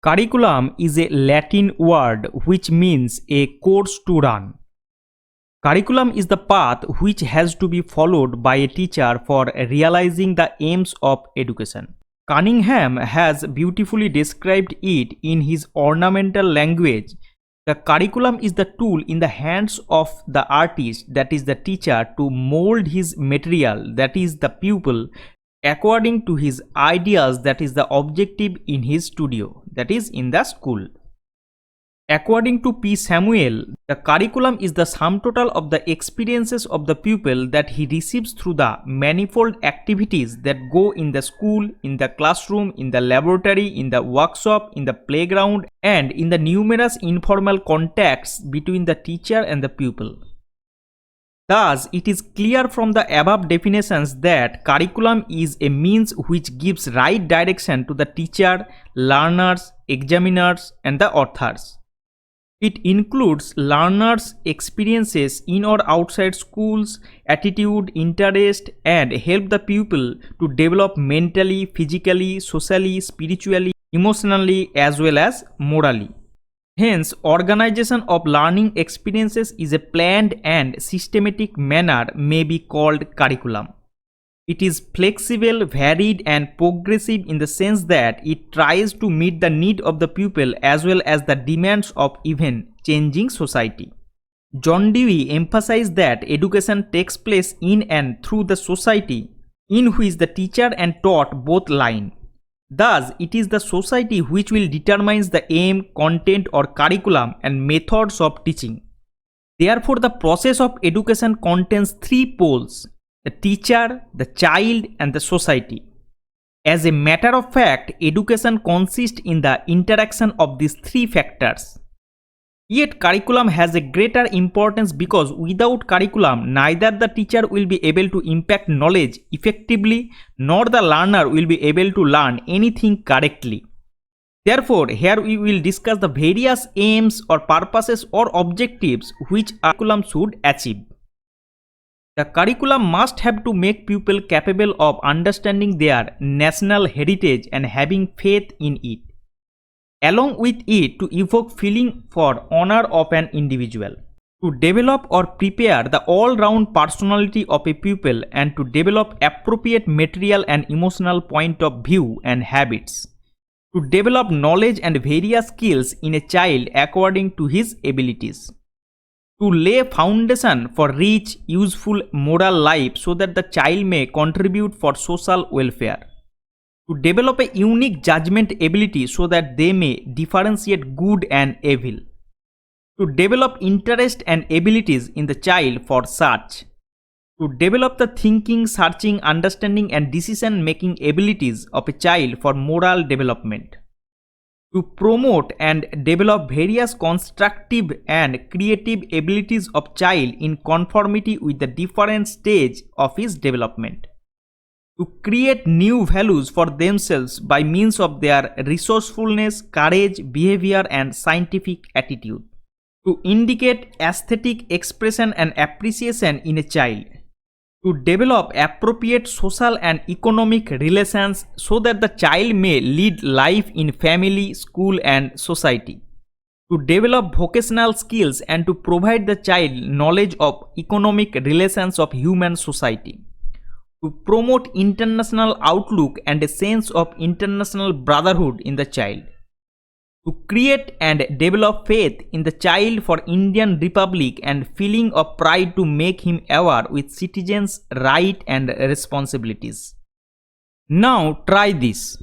Curriculum is a Latin word which means a course to run. Curriculum is the path which has to be followed by a teacher for realizing the aims of education. Cunningham has beautifully described it in his ornamental language. The curriculum is the tool in the hands of the artist, that is the teacher, to mold his material, that is the pupil, according to his ideas, that is the objective in his studio, that is in the school. According to P. Samuel, the curriculum is the sum total of the experiences of the pupil that he receives through the manifold activities that go in the school, in the classroom, in the laboratory, in the workshop, in the playground, and in the numerous informal contacts between the teacher and the pupil. Thus, it is clear from the above definitions that curriculum is a means which gives right direction to the teacher, learners, examiners, and the authors. It includes learners' experiences in or outside schools, attitude, interest, and help the pupil to develop mentally, physically, socially, spiritually, emotionally, as well as morally. Hence, organization of learning experiences is a planned and systematic manner may be called curriculum. It is flexible, varied, and progressive in the sense that it tries to meet the need of the pupil as well as the demands of even changing society. John Dewey emphasized that education takes place in and through the society in which the teacher and taught both lie. Thus, it is the society which will determine the aim, content, or curriculum and methods of teaching. Therefore, the process of education contains three poles: the teacher, the child, and the society. As a matter of fact, education consists in the interaction of these three factors. Yet curriculum has a greater importance because without curriculum, neither the teacher will be able to impact knowledge effectively nor the learner will be able to learn anything correctly. Therefore, here we will discuss the various aims or purposes or objectives which a curriculum should achieve. The curriculum must have to make pupils capable of understanding their national heritage and having faith in it. Along with it, to evoke feeling for honor of an individual, to develop or prepare the all-round personality of a pupil, and to develop appropriate material and emotional point of view and habits, to develop knowledge and various skills in a child according to his abilities, to lay foundation for rich, useful moral life so that the child may contribute for social welfare, to develop a unique judgment ability so that they may differentiate good and evil, to develop interest and abilities in the child for such, to develop the thinking, searching, understanding, and decision making abilities of a child for moral development, to promote and develop various constructive and creative abilities of child in conformity with the different stage of his development, to create new values for themselves by means of their resourcefulness, courage, behavior, and scientific attitude, to indicate aesthetic expression and appreciation in a child, to develop appropriate social and economic relations so that the child may lead life in family, school, and society, to develop vocational skills and to provide the child knowledge of economic relations of human society, to promote international outlook and a sense of international brotherhood in the child, to create and develop faith in the child for Indian Republic and feeling of pride to make him aware with citizens' rights and responsibilities. Now try this.